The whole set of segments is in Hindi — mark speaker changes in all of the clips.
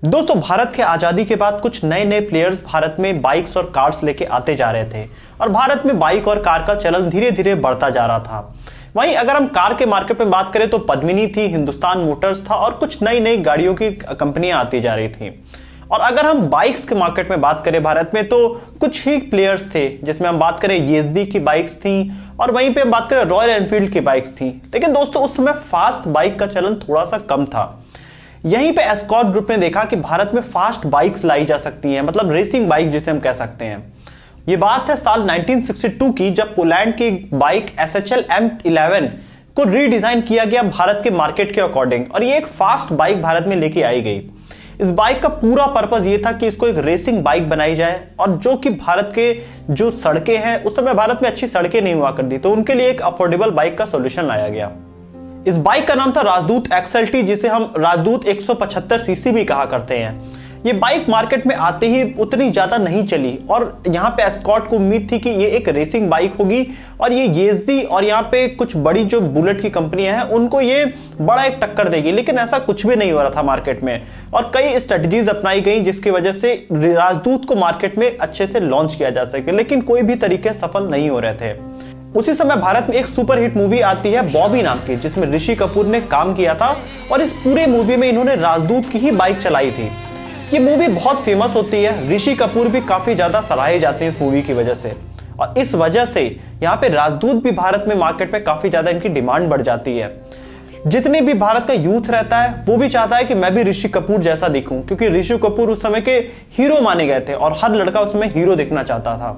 Speaker 1: दोस्तों, भारत के आजादी के बाद कुछ नए नए प्लेयर्स भारत में बाइक्स और कार्स लेके आते जा रहे थे और भारत में बाइक और कार का चलन धीरे धीरे बढ़ता जा रहा था। वहीं अगर हम कार के मार्केट में बात करें तो पद्मिनी थी, हिंदुस्तान मोटर्स था और कुछ नई नई गाड़ियों की कंपनियां आती जा रही थी। और अगर हम बाइक्स के मार्केट में बात करें भारत में तो कुछ ही प्लेयर्स थे, जिसमें हम बात करें येज़दी की बाइक्स थी और वहीं पे हम बात करें रॉयल एनफील्ड की बाइक्स थी। लेकिन दोस्तों, उस समय फास्ट बाइक का चलन थोड़ा सा कम था। यहीं पे एस्कॉर्ट ग्रुप ने देखा कि भारत में फास्ट बाइक्स लाई जा सकती हैं, मतलब रेसिंग बाइक जिसे हम कह सकते हैं। ये बात है साल 1962 की, जब पोलैंड की बाइक SHL M11 को रीडिजाइन किया गया भारत के मार्केट के अकॉर्डिंग, और ये एक फास्ट बाइक भारत में लेके आई गई। इस बाइक का पूरा पर्पस ये था कि इसको एक रेसिंग बाइक बनाई जाए, और जो कि भारत के जो सड़कें हैं, उस समय भारत में अच्छी सड़कें नहीं हुआ करती, तो उनके लिए एक अफोर्डेबल बाइक का सोल्यूशन लाया गया। इस बाइक का नाम था राजदूत XLT, जिसे हम राजदूत 175 सीसी भी कहा करते हैं। ये बाइक मार्केट में आते ही उतनी ज्यादा नहीं चली और यहाँ पे एस्कॉर्ट को उम्मीद थी कि ये एक रेसिंग बाइक होगी और ये येज़दी और यहाँ पे कुछ बड़ी जो बुलेट की कंपनियां हैं उनको ये बड़ा एक टक्कर देगी। लेकिन ऐसा कुछ भी नहीं हो रहा था मार्केट में, और कई स्ट्रेटजीज अपनाई गई जिसकी वजह से राजदूत को मार्केट में अच्छे से लॉन्च किया जा सके, लेकिन कोई भी तरीके सफल नहीं हो रहे थे। उसी समय भारत में एक सुपरहिट मूवी आती है बॉबी नाम की, जिसमें ऋषि कपूर ने काम किया था, और इस पूरे मूवी में इन्होंने राजदूत की ही बाइक चलाई थी। ये मूवी बहुत फेमस होती है, ऋषि कपूर भी काफी ज्यादा सराहे जाते हैं इस मूवी की वजह से, और इस वजह से यहाँ पे राजदूत भी भारत में मार्केट में काफी ज्यादा इनकी डिमांड बढ़ जाती है। जितने भी भारत का यूथ रहता है वो भी चाहता है कि मैं भी ऋषि कपूर जैसा दिखूं, क्योंकि ऋषि कपूर उस समय के हीरो माने गए थे और हर लड़का उसमें हीरो दिखना चाहता था।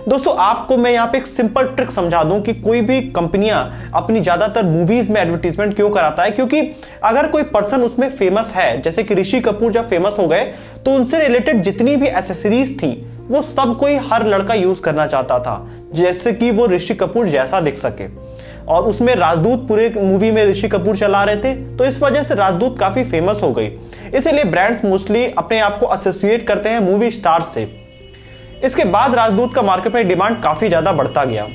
Speaker 1: दोस्तों, आपको मैं यहाँ पे एक सिंपल ट्रिक समझा दूं कि कोई भी कंपनियां अपनी ज्यादातर मूवीज में एडवर्टीजमेंट क्यों कराता है, क्योंकि अगर कोई पर्सन उसमें फेमस है, जैसे कि ऋषि कपूर जब फेमस हो गए तो उनसे रिलेटेड जितनी भी एसेसरीज थी वो सब कोई हर लड़का यूज करना चाहता था, जैसे कि वो ऋषि कपूर जैसा दिख सके। और उसमें राजदूत पूरे मूवी में ऋषि कपूर चला रहे थे, तो इस वजह से राजदूत काफी फेमस हो गई। इसीलिए ब्रांड्स मोस्टली अपने आप को एसोसिएट करते हैं मूवी स्टार्स से। इसके बाद राजदूत का मार्केट में डिमांड काफी ज्यादा बढ़ता गया।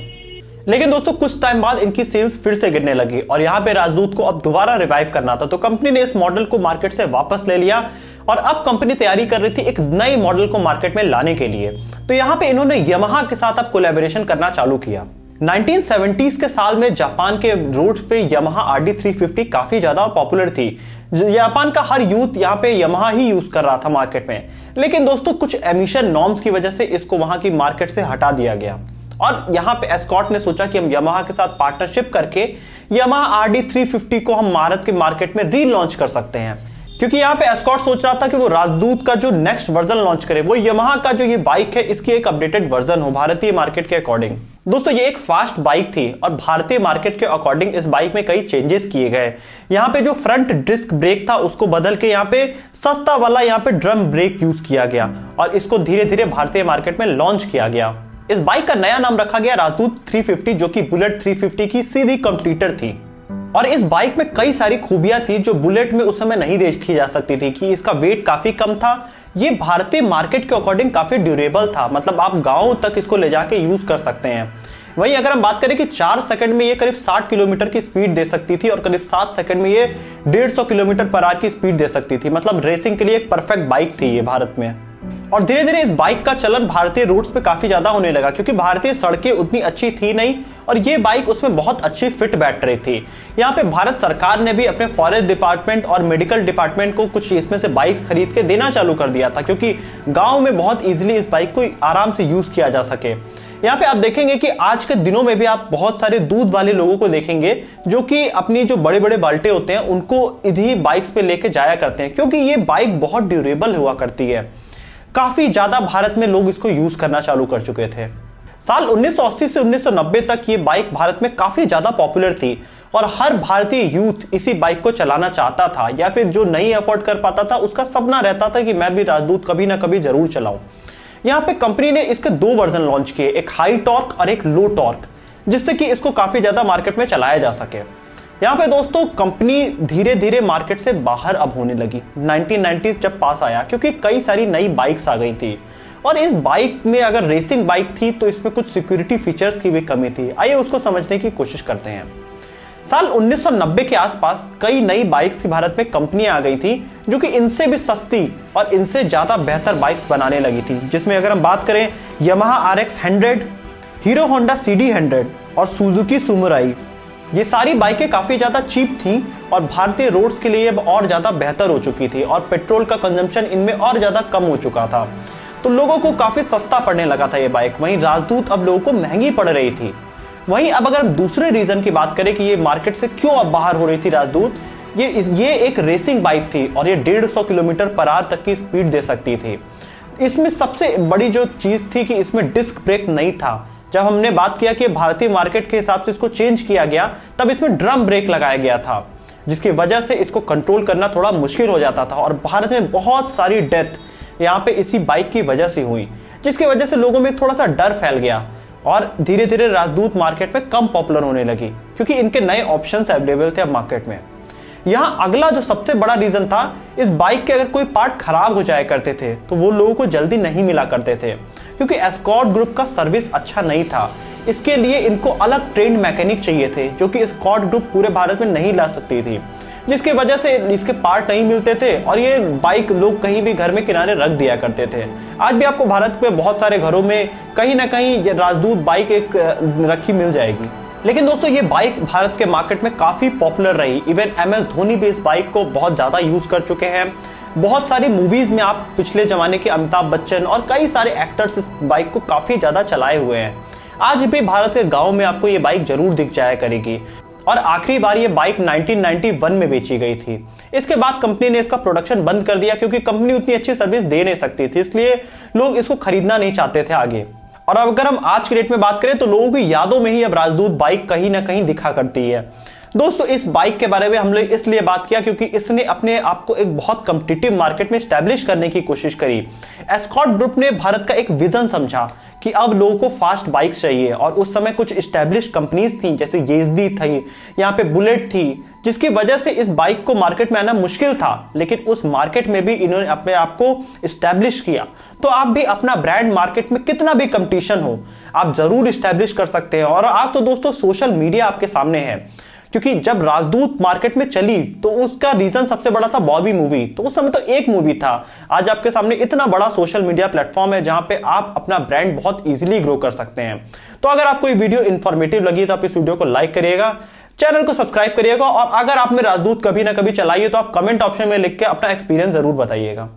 Speaker 1: लेकिन दोस्तों, कुछ टाइम बाद इनकी सेल्स फिर से गिरने लगी और यहाँ पे राजदूत को अब दोबारा रिवाइव करना था, तो कंपनी ने इस मॉडल को मार्केट से वापस ले लिया और अब कंपनी तैयारी कर रही थी एक नए मॉडल को मार्केट में लाने के लिए। तो यहाँ पे इन्होंने यामाहा के साथ अब कोलैबोरेशन करना चालू किया। 1970s के साल में जापान के रोड पे यामाहा RD350 काफी ज्यादा पॉपुलर थी। जापान का हर यूथ यहाँ पे यामाहा ही यूज कर रहा था मार्केट में। लेकिन दोस्तों, कुछ एमिशन नॉर्म्स की वजह से इसको वहां की मार्केट से हटा दिया गया, और यहाँ पे एस्कॉर्ट ने सोचा कि हम यामाहा के साथ पार्टनरशिप करके यामाहा RD350 को हम भारत के मार्केट में रीलॉन्च कर सकते हैं। क्योंकि यहाँ पे एस्कॉर्ट सोच रहा था कि वो राजदूत का जो नेक्स्ट वर्जन लॉन्च करे वो यामाहा का जो ये बाइक है इसकी एक अपडेटेड वर्जन हो भारतीय मार्केट के अकॉर्डिंग। दोस्तों, ये एक फास्ट बाइक थी और भारतीय मार्केट के अकॉर्डिंग इस बाइक में कई चेंजेस किए गए। यहाँ पे जो फ्रंट डिस्क ब्रेक था उसको बदल के यहाँ पे सस्ता वाला यहाँ पे ड्रम ब्रेक यूज किया गया और इसको धीरे धीरे भारतीय मार्केट में लॉन्च किया गया। इस बाइक का नया नाम रखा गया राजदूत 350, जो कि बुलेट 350 की सीधी कंपटीटर थी। और इस बाइक में कई सारी खूबियां थी जो बुलेट में उस समय नहीं देखी जा सकती थी, कि इसका वेट काफी कम था, ये भारतीय मार्केट के अकॉर्डिंग काफी ड्यूरेबल था, मतलब आप गांव तक इसको ले जाके यूज कर सकते हैं। वहीं अगर हम बात करें कि 4 सेकंड में ये करीब 60 किलोमीटर की स्पीड दे सकती थी और करीब 7 सेकंड में ये 150 किलोमीटर पर आवर की स्पीड दे सकती थी, मतलब रेसिंग के लिए एक परफेक्ट बाइक थी ये भारत में। और धीरे धीरे इस बाइक का चलन भारतीय रोड्स पे काफी ज्यादा होने लगा, क्योंकि भारतीय सड़कें उतनी अच्छी थी नहीं और ये बाइक उसमें बहुत अच्छी फिट बैठ रही थी। यहाँ पे भारत सरकार ने भी अपने फॉरेस्ट डिपार्टमेंट और मेडिकल डिपार्टमेंट को कुछ इसमें से बाइक्स खरीद के देना चालू कर दिया था, क्योंकि गांव में बहुत इजीली इस बाइक को आराम से यूज किया जा सके। यहाँ पे आप देखेंगे कि आज के दिनों में भी आप बहुत सारे दूध वाले लोगों को देखेंगे जो कि अपनी जो बड़े बड़े बाल्टे होते हैं उनको इन्हीं बाइक्स पे लेके जाया करते हैं, क्योंकि ये बाइक बहुत ड्यूरेबल हुआ करती है। काफी ज्यादा भारत में लोग इसको यूज करना चालू कर चुके थे। साल 1980 से 1990 तक ये बाइक भारत में काफी ज्यादा पॉपुलर थी और हर भारतीय यूथ इसी बाइक को चलाना चाहता था, या फिर जो नहीं अफोर्ड कर पाता था उसका सपना रहता था कि मैं भी राजदूत कभी ना कभी जरूर चलाऊं। यहाँ पे कंपनी ने इसके 2 वर्जन लॉन्च किए, एक हाई टॉर्क और एक लो टॉर्क, जिससे कि इसको काफी ज्यादा मार्केट में चलाया जा सके। यहाँ पे दोस्तों, कंपनी धीरे धीरे मार्केट से बाहर अब होने लगी 1990s जब पास आया, क्योंकि कई सारी नई बाइक्स आ गई थी और इस बाइक में अगर रेसिंग बाइक थी तो इसमें कुछ सिक्योरिटी फीचर्स की भी कमी थी। आइए उसको समझने की कोशिश करते हैं। साल 1990 के आसपास कई नई बाइक्स की भारत में कंपनियां आ गई थी जो कि इनसे भी सस्ती और इनसे ज्यादा बेहतर बाइक्स बनाने लगी थी, जिसमें अगर हम बात करें Yamaha RX 100, hero Honda CD 100 और सुजुकी सुमुराई। ये सारी बाइकें काफी ज्यादा चीप थी और भारतीय रोड्स के लिए अब और ज्यादा बेहतर हो चुकी थी और पेट्रोल का कंजम्पशन इनमें और ज्यादा कम हो चुका था, तो लोगों को काफी सस्ता पड़ने लगा था ये बाइक। वहीं राजदूत अब लोगों को महंगी पड़ रही थी। वहीं अब अगर हम दूसरे रीजन की बात करें कि ये मार्केट से क्यों अब बाहर हो रही थी राजदूत, ये एक रेसिंग बाइक थी और ये 150 किलोमीटर पर आवर तक की स्पीड दे सकती थी। इसमें सबसे बड़ी जो चीज थी कि इसमें डिस्क ब्रेक नहीं था। जब हमने बात किया कि भारतीय मार्केट के हिसाब से इसको चेंज किया गया, तब इसमें ड्रम ब्रेक लगाया गया था, जिसकी वजह से इसको कंट्रोल करना थोड़ा मुश्किल हो जाता था और भारत में बहुत सारी डेथ यहाँ पे इसी बाइक की वजह से हुई, जिसकी वजह से लोगों में थोड़ा सा डर फैल गया और धीरे धीरे राजदूत मार्केट में कम पॉपुलर होने लगी क्योंकि इनके नए ऑप्शंस अवेलेबल थे अब मार्केट में। यहाँ अगला जो सबसे बड़ा रीजन था, इस बाइक के अगर कोई पार्ट खराब हो जाया करते थे तो वो लोगों को जल्दी नहीं मिला करते थे क्योंकि एस्कॉर्ट ग्रुप का सर्विस अच्छा नहीं था। इसके लिए इनको अलग ट्रेंड मैकेनिक चाहिए थे जो कि एस्कॉर्ट ग्रुप पूरे भारत में नहीं ला सकती थी, जिसकी वजह से इसके पार्ट नहीं मिलते थे और ये बाइक लोग कहीं भी घर में किनारे रख दिया करते थे। आज भी आपको भारत में बहुत सारे घरों में कहीं ना कहीं राजदूत बाइक एक रखी मिल जाएगी। लेकिन दोस्तों ये बाइक भारत के मार्केट में काफी पॉपुलर रही। इवन MS धोनी भी इस बाइक को बहुत ज्यादा यूज कर चुके हैं। बहुत सारी मूवीज में आप पिछले जमाने के अमिताभ बच्चन और कई सारे एक्टर्स इस बाइक को काफी ज्यादा चलाए हुए हैं। आज भी भारत के गाँव में आपको ये बाइक जरूर दिख जाया करेगी और आखिरी बार ये बाइक 1991 में बेची गई थी। इसके बाद कंपनी ने इसका प्रोडक्शन बंद कर दिया क्योंकि कंपनी उतनी अच्छी सर्विस दे नहीं सकती थी, इसलिए लोग इसको खरीदना नहीं चाहते थे आगे। और अब अगर हम आज के डेट में बात करें तो लोगों की यादों में ही अब राजदूत बाइक कहीं ना कहीं दिखा करती है। दोस्तों इस बाइक के बारे में हमने इसलिए बात किया क्योंकि इसने अपने आप को एक बहुत कॉम्पिटिटिव मार्केट में स्टैब्लिश करने की कोशिश करी। एस्कॉर्ट ग्रुप ने भारत का एक विजन समझा कि अब लोगों को फास्ट बाइक्स चाहिए और उस समय कुछ स्टैब्लिश कंपनीज थी जैसे येज़दी थी, यहाँ पे बुलेट थी, जिसकी वजह से इस बाइक को मार्केट में आना मुश्किल था। लेकिन उस मार्केट में भी इन्होंने अपने आप को स्टैब्लिश किया। तो आप भी अपना ब्रांड मार्केट में कितना भी कंपटीशन हो आप जरूर स्टैब्लिश कर सकते हैं। और आज तो दोस्तों सोशल मीडिया आपके सामने है, क्योंकि जब राजदूत मार्केट में चली तो उसका रीजन सबसे बड़ा था बॉबी मूवी। तो उस समय तो एक मूवी था, आज आपके सामने इतना बड़ा सोशल मीडिया प्लेटफॉर्म है जहां पे आप अपना ब्रांड बहुत इजीली ग्रो कर सकते हैं। तो अगर आपको ये वीडियो इंफॉर्मेटिव लगी तो आप इस वीडियो को लाइक करिएगा, चैनल को सब्सक्राइब करिएगा और अगर आपने राजदूत कभी ना कभी चलाई है तो आप कमेंट ऑप्शन में लिख के अपना एक्सपीरियंस जरूर बताइएगा।